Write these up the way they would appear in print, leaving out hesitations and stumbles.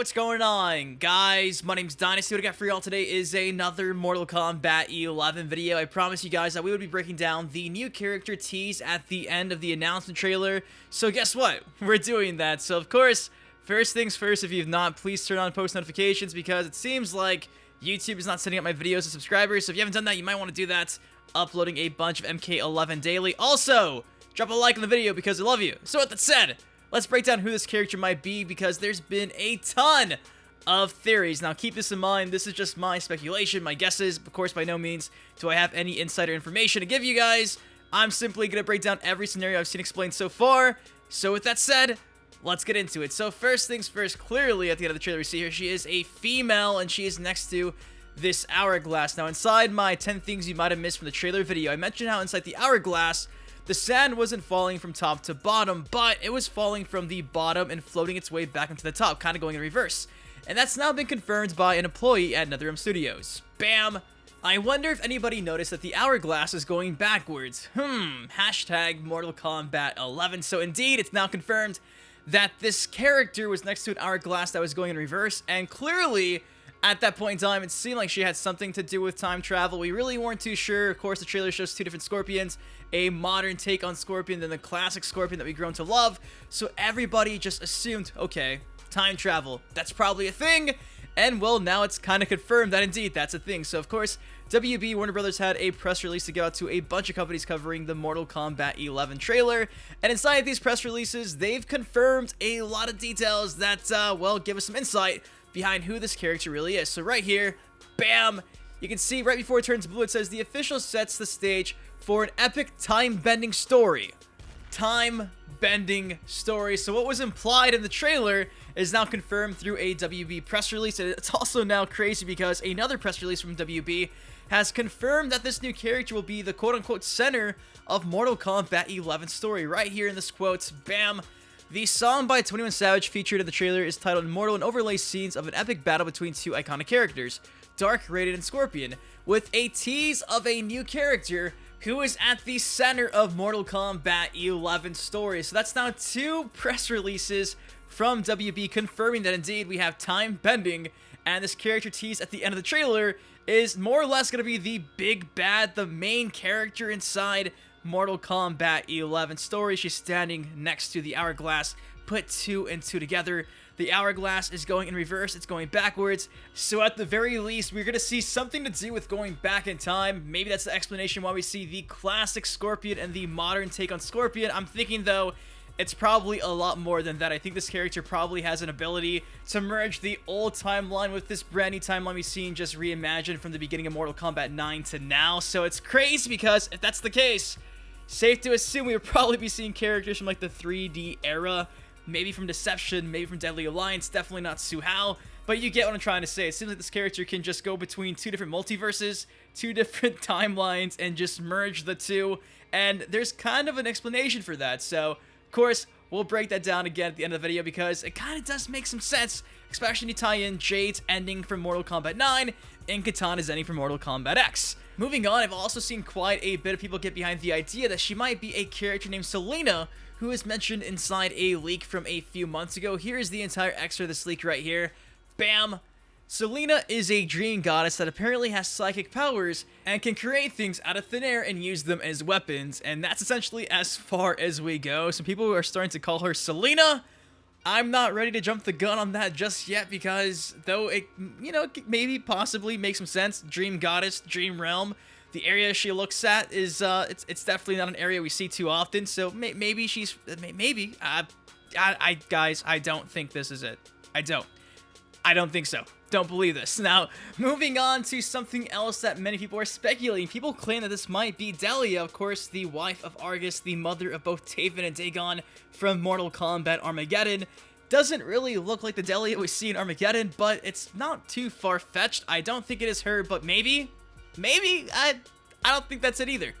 what's going on, guys? My name's Dynasty. What I got for y'all today is another Mortal Kombat 11 video. I promised you guys that we would be breaking down the new character tease at the end of the announcement trailer. So guess what? We're doing that. So of course, first things first, if you've not, please turn on post notifications because it seems like YouTube is not sending out my videos to subscribers. So if you haven't done that, you might want to do that. Uploading a bunch of MK11 daily. Also, drop a like on the video because I love you. So with that said, let's break down who this character might be because there's been a ton of theories. Now, keep this in mind. This is just my speculation, my guesses. Of course, by no means do I have any insider information to give you guys. I'm simply going to break down every scenario I've seen explained so far. So with that said, let's get into it. So first things first, clearly at the end of the trailer we see here, she is a female and she is next to this hourglass. Now, inside my 10 things you might have missed from the trailer video, I mentioned how inside the hourglass, the sand wasn't falling from top to bottom, but it was falling from the bottom and floating its way back into the top, kind of going in reverse. And that's now been confirmed by an employee at NetherRealm Studios. Bam! I wonder if anybody noticed that the hourglass is going backwards. Hashtag Mortal Kombat 11. So indeed, it's now confirmed that this character was next to an hourglass that was going in reverse, and clearly, at that point in time, it seemed like she had something to do with time travel. We really weren't too sure. Of course, the trailer shows two different Scorpions, a modern take on Scorpion than the classic Scorpion that we've grown to love. So everybody just assumed, okay, time travel, that's probably a thing. And well, now it's kind of confirmed that indeed that's a thing. So of course, WB Warner Brothers had a press release to go out to a bunch of companies covering the Mortal Kombat 11 trailer. And inside these press releases, they've confirmed a lot of details that, well, give us some insight behind who this character really is. So right here, bam, you can see right before it turns blue, it says the official sets the stage for an epic time-bending story. Time-bending story. So what was implied in the trailer is now confirmed through a WB press release, and it's also now crazy because another press release from WB has confirmed that this new character will be the quote-unquote center of Mortal Kombat 11 story. Right here in this quote, bam. The song by 21 Savage featured in the trailer is titled Immortal and overlays scenes of an epic battle between two iconic characters, Dark, Raiden, and Scorpion, with a tease of a new character who is at the center of Mortal Kombat 11 story. So that's now two press releases from WB confirming that indeed we have time bending, and this character tease at the end of the trailer is more or less going to be the big bad, the main character inside Mortal Kombat 11 story. She's standing next to the hourglass. Put two and two together. The hourglass is going in reverse. It's going backwards. So at the very least, we're going to see something to do with going back in time. Maybe that's the explanation why we see the classic Scorpion and the modern take on Scorpion. I'm thinking, though, it's probably a lot more than that. I think this character probably has an ability to merge the old timeline with this brand new timeline we've seen just reimagined from the beginning of Mortal Kombat 9 to now. So it's crazy because if that's the case, safe to assume we would probably be seeing characters from like the 3D era, maybe from Deception, maybe from Deadly Alliance, definitely not Suhao, but you get what I'm trying to say. It seems like this character can just go between two different multiverses, two different timelines, and just merge the two, and there's kind of an explanation for that. So, of course, we'll break that down again at the end of the video because it kind of does make some sense, especially when you tie in Jade's ending from Mortal Kombat 9 and Katana's ending from Mortal Kombat X. Moving on, I've also seen quite a bit of people get behind the idea that she might be a character named Selena, who is mentioned inside a leak from a few months ago. Here is the entire extra of this leak right here. Bam! Selena is a dream goddess that apparently has psychic powers and can create things out of thin air and use them as weapons, and that's essentially as far as we go. Some people are starting to call her Selena. I'm not ready to jump the gun on that just yet because, though it, you know, maybe possibly makes some sense, dream goddess, dream realm, the area she looks at is, it's definitely not an area we see too often, so maybe she's, maybe, guys, I don't think this is it. I don't think so. Don't believe this. Now, moving on to something else that many people are speculating. People claim that this might be Delia, of course, the wife of Argus, the mother of both Taven and Dagon from Mortal Kombat Armageddon. Doesn't really look like the Delia we see in Armageddon, but it's not too far-fetched. I don't think it is her, but maybe, I don't think that's it either.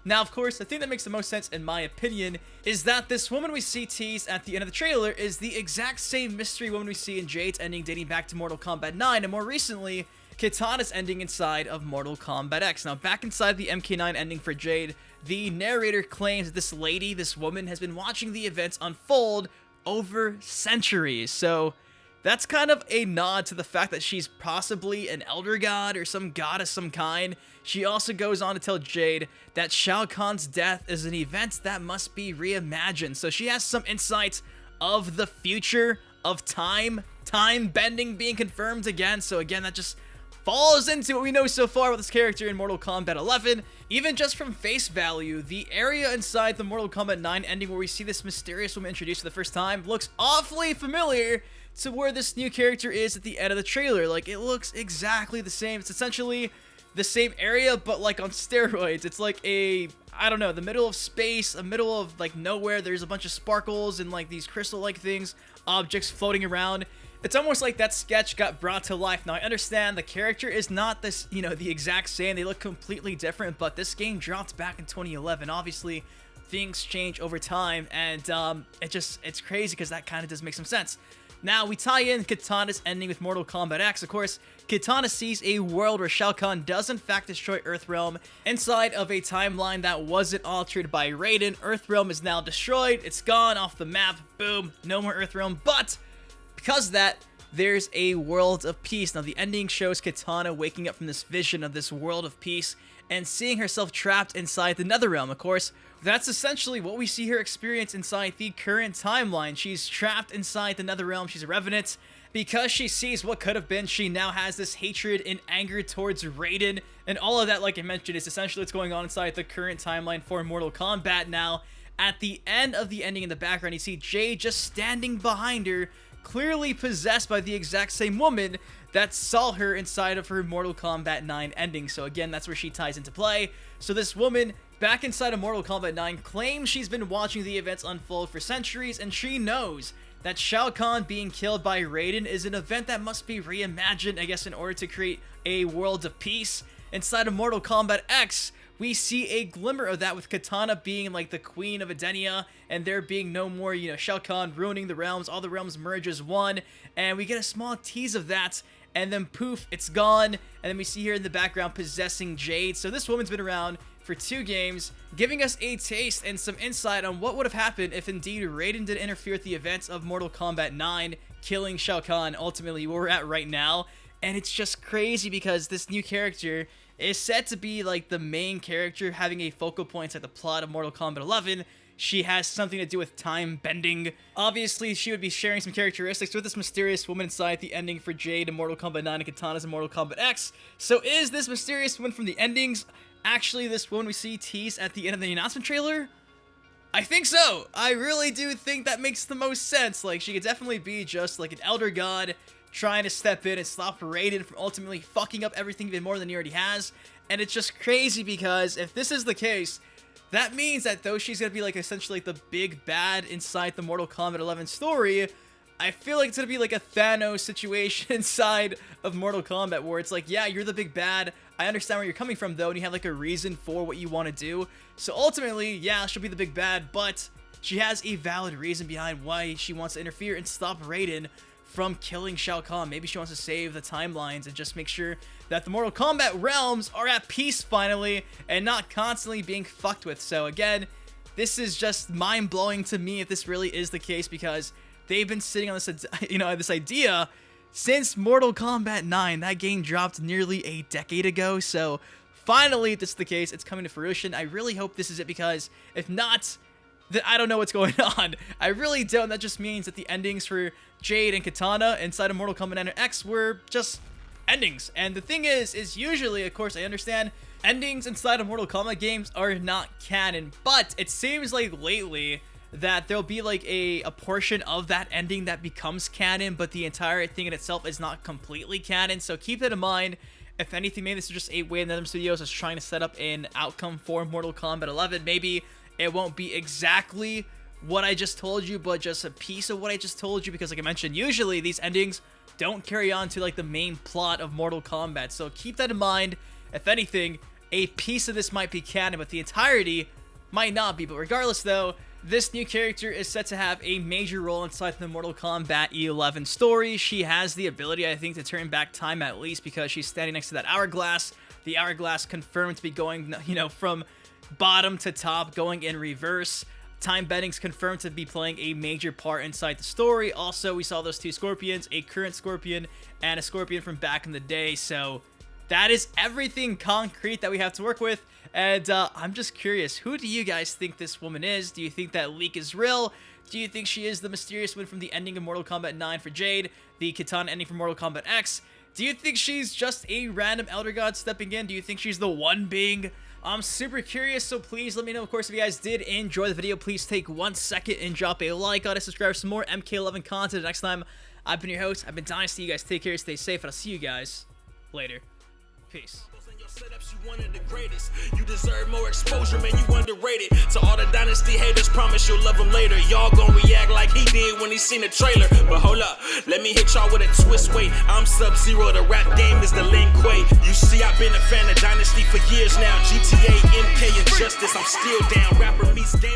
Now, of course, the thing that makes the most sense, in my opinion, is that this woman we see teased at the end of the trailer is the exact same mystery woman we see in Jade's ending dating back to Mortal Kombat 9, and more recently, Katana's ending inside of Mortal Kombat X. Now, back inside the MK9 ending for Jade, the narrator claims that this lady, this woman, has been watching the events unfold over centuries. So, that's kind of a nod to the fact that she's possibly an elder god or some god of some kind. She also goes on to tell Jade that Shao Kahn's death is an event that must be reimagined. So she has some insights of the future of time bending being confirmed again. So again, that just falls into what we know so far about this character in Mortal Kombat 11. Even just from face value, the area inside the Mortal Kombat 9 ending where we see this mysterious woman introduced for the first time looks awfully familiar to where this new character is at the end of the trailer. Like, it looks exactly the same. It's essentially the same area, but like on steroids. It's like I don't know, the middle of space, a middle of like nowhere. There's a bunch of sparkles and like these crystal-like things, objects floating around. It's almost like that sketch got brought to life. Now, I understand the character is not this, you know, the exact same. They look completely different, but this game dropped back in 2011. Obviously, things change over time, and it's crazy because that kind of does make some sense. Now, we tie in Kitana's ending with Mortal Kombat X. Of course, Kitana sees a world where Shao Kahn does in fact destroy Earthrealm inside of a timeline that wasn't altered by Raiden. Earthrealm is now destroyed. It's gone off the map. Boom. No more Earthrealm. But because of that, there's a world of peace. Now, the ending shows Kitana waking up from this vision of this world of peace and seeing herself trapped inside the Netherrealm. Of course, that's essentially what we see her experience inside the current timeline. She's trapped inside the Netherrealm. She's a revenant. Because she sees what could have been, she now has this hatred and anger towards Raiden. And all of that, like I mentioned, is essentially what's going on inside the current timeline for Mortal Kombat. Now, at the end of the ending in the background, you see Jade just standing behind her, clearly possessed by the exact same woman that saw her inside of her Mortal Kombat 9 ending. So again, that's where she ties into play. So this woman back inside of Mortal Kombat 9 claims she's been watching the events unfold for centuries, and she knows that Shao Kahn being killed by Raiden is an event that must be reimagined, I guess, in order to create a world of peace. Inside of Mortal Kombat X, we see a glimmer of that with Kitana being like the queen of Edenia, and there being no more, you know, Shao Kahn ruining the realms. All the realms merge as one, and we get a small tease of that, and then poof, it's gone. And then we see here in the background possessing Jade. So this woman's been around for 2 games, giving us a taste and some insight on what would have happened if indeed Raiden did interfere with the events of Mortal Kombat 9, killing Shao Kahn, ultimately where we're at right now. And it's just crazy because this new character is said to be like the main character, having a focal point at the plot of Mortal Kombat 11. She has something to do with time bending. Obviously, she would be sharing some characteristics with this mysterious woman inside the ending for Jade in Mortal Kombat 9 and Kitana's in Mortal Kombat X. So is this mysterious woman from the endings actually this woman we see teased at the end of the announcement trailer? I think so. I really do think that makes the most sense. Like, she could definitely be just like an elder god trying to step in and stop Raiden from ultimately fucking up everything even more than he already has. And it's just crazy because if this is the case, that means that though she's gonna be like essentially like the big bad inside the Mortal Kombat 11 story, I feel like it's gonna be like a Thanos situation inside of Mortal Kombat where it's like, yeah, you're the big bad. I understand where you're coming from though, and you have like a reason for what you want to do. So ultimately, yeah, she'll be the big bad, but she has a valid reason behind why she wants to interfere and stop Raiden from killing Shao Kahn. Maybe she wants to save the timelines and just make sure that the Mortal Kombat realms are at peace finally and not constantly being fucked with. So again, this is just mind-blowing to me if this really is the case, because they've been sitting on this, you know, this idea since Mortal Kombat 9. That game dropped nearly a decade ago. So finally, this is the case. It's coming to fruition. I really hope this is it, because if not, then I don't know what's going on. I really don't. That just means that the endings for Jade and Kitana inside of Mortal Kombat 9 X were just endings. And the thing is usually, of course, I understand endings inside of Mortal Kombat games are not canon, but it seems like lately that there'll be like a portion of that ending that becomes canon, but the entire thing in itself is not completely canon. So keep that in mind. If anything, maybe this is just a way Nether Studios is trying to set up an outcome for Mortal Kombat 11. Maybe it won't be exactly what I just told you, but just a piece of what I just told you, because like I mentioned, usually these endings don't carry on to like the main plot of Mortal Kombat. So keep that in mind. If anything, a piece of this might be canon, but the entirety might not be. But regardless though, this new character is set to have a major role inside the Mortal Kombat 11 story. She has the ability, I think, to turn back time at least, because she's standing next to that hourglass. The hourglass confirmed to be going, you know, from bottom to top, going in reverse. Time Bending's confirmed to be playing a major part inside the story. Also, we saw those 2 Scorpions, a current Scorpion and a Scorpion from back in the day. So that is everything concrete that we have to work with. And I'm just curious, who do you guys think this woman is? Do you think that leak is real? Do you think she is the mysterious one from the ending of Mortal Kombat 9 for Jade, the Katana ending for Mortal Kombat X? Do you think she's just a random Elder God stepping in? Do you think she's the one being? I'm super curious, so please let me know. Of course, if you guys did enjoy the video, please take 1 second and drop a like on it, subscribe for some more MK11 content. Next time, I've been your host, I've been Dynasty. You guys take care, stay safe, and I'll see you guys later. Peace. Setups, you one of the greatest. You deserve more exposure, man, you underrated. To all the Dynasty haters, promise you'll love him later. Y'all gon' react like he did when he seen the trailer. But hold up, let me hit y'all with a twist. Wait, I'm Sub-Zero, the rap game is the Lin Kuei. You see, I've been a fan of Dynasty for years now. GTA, MK, and Justice, I'm still down. Rapper meets game.